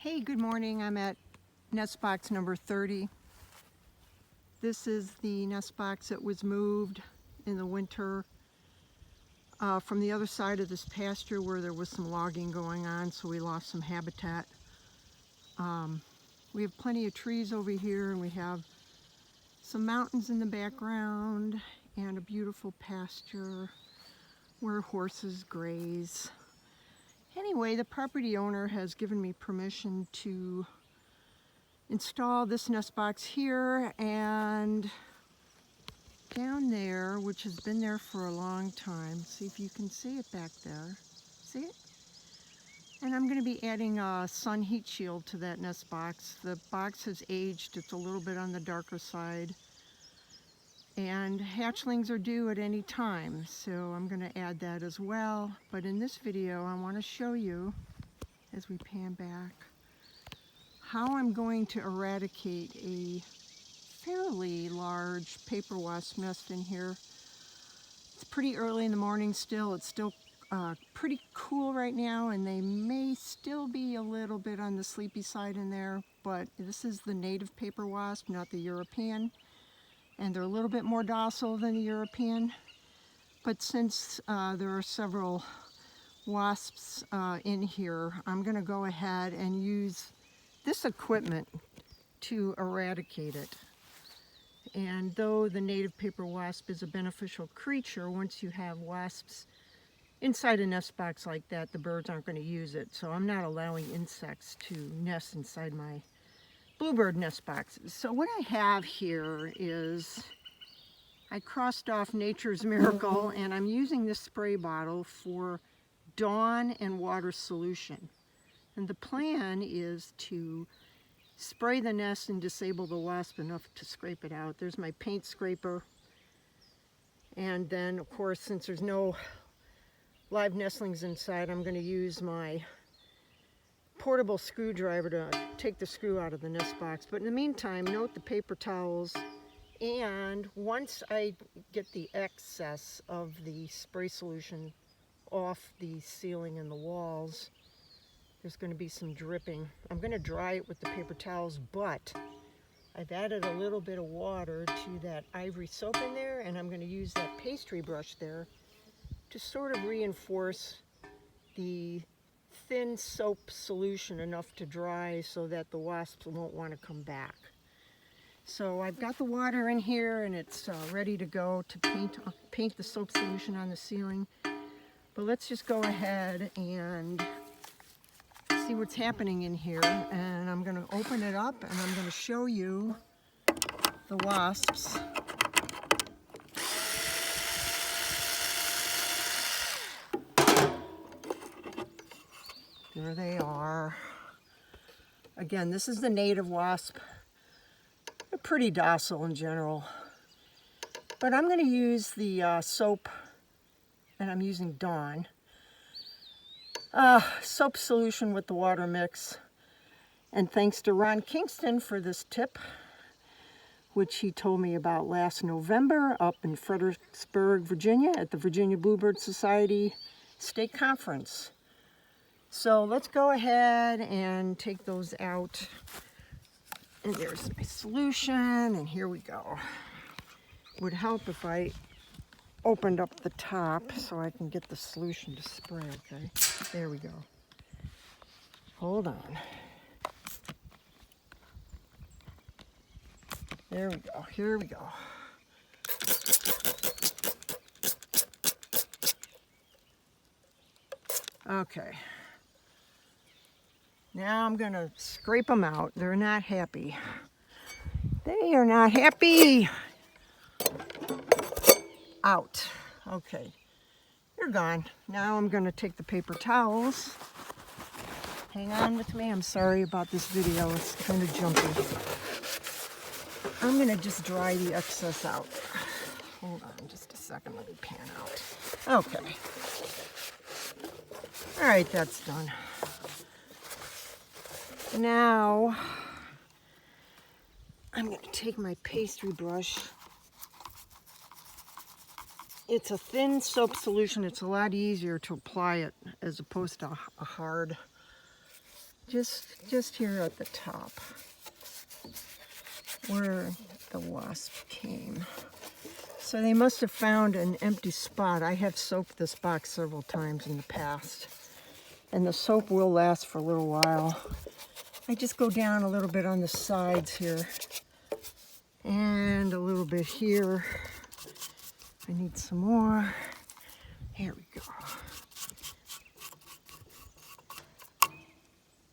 Hey, good morning. I'm at Nestbox number 30. This is the Nestbox that was moved in the winter from the other side of this pasture where there was some logging going on, so we lost some habitat. We have plenty of trees over here, and we have some mountains in the background and a beautiful pasture where horses graze. Anyway, the property owner has given me permission to install this nest box here and down there, which has been there for a long time. See if you can see it back there. See it? And I'm going to be adding a sun heat shield to that nest box. The box has aged. It's a little bit on the darker side. And hatchlings are due at any time, so I'm going to add that as well. But in this video, I want to show you, as we pan back, how I'm going to eradicate a fairly large paper wasp nest in here. It's pretty early in the morning still. It's still pretty cool right now, and they may still be a little bit on the sleepy side in there, but this is the native paper wasp, not the European. And they're a little bit more docile than the European. But since there are several wasps in here, I'm going to go ahead and use this equipment to eradicate it. And though the native paper wasp is a beneficial creature, once you have wasps inside a nest box like that, the birds aren't going to use it. So I'm not allowing insects to nest inside my bluebird nest boxes. So what I have here is, I crossed off Nature's Miracle, and I'm using this spray bottle for Dawn and water solution. And the plan is to spray the nest and disable the wasp enough to scrape it out. There's my paint scraper. And then, of course, since there's no live nestlings inside, I'm going to use my portable screwdriver to take the screw out of the nest box. But in the meantime, note the paper towels, and once I get the excess of the spray solution off the ceiling and the walls, there's going to be some dripping. I'm going to dry it with the paper towels, but I've added a little bit of water to that ivory soap in there, and I'm going to use that pastry brush there to sort of reinforce the thin soap solution enough to dry so that the wasps won't want to come back. So I've got the water in here, and it's ready to go to paint the soap solution on the ceiling. But let's just go ahead and see what's happening in here. And I'm going to open it up, and I'm going to show you the wasps. There they are. Again, this is the native wasp. They're pretty docile in general. But I'm going to use the soap, and I'm using Dawn. Soap solution with the water mix. And thanks to Ron Kingston for this tip, which he told me about last November up in Fredericksburg, Virginia at the Virginia Bluebird Society State Conference. So let's go ahead and take those out. And there's my solution, and here we go. Would help if I opened up the top so I can get the solution to spray, okay? There we go. Hold on. There we go, here we go. Okay. Now I'm going to scrape them out. They're not happy. They are not happy. Out. Okay. They're gone. Now I'm going to take the paper towels. Hang on with me. I'm sorry about this video. It's kind of jumpy. I'm going to just dry the excess out. Hold on just a second. Let me pan out. Okay. All right, that's done. Now, I'm going to take my pastry brush. It's a thin soap solution. It's a lot easier to apply it as opposed to a hard just here at the top where the wasp came. So they must have found an empty spot. I have soaped this box several times in the past, and the soap will last for a little while. I just go down a little bit on the sides here and a little bit here. I need some more. Here we go.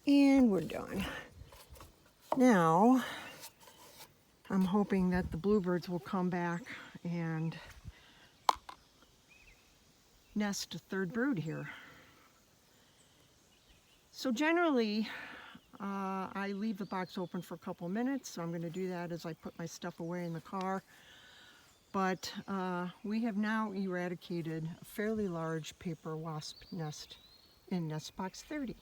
And we're done. Now, I'm hoping that the bluebirds will come back and nest a third brood here. So generally, I leave the box open for a couple minutes, so I'm going to do that as I put my stuff away in the car. But we have now eradicated a fairly large paper wasp nest in Nestbox 30.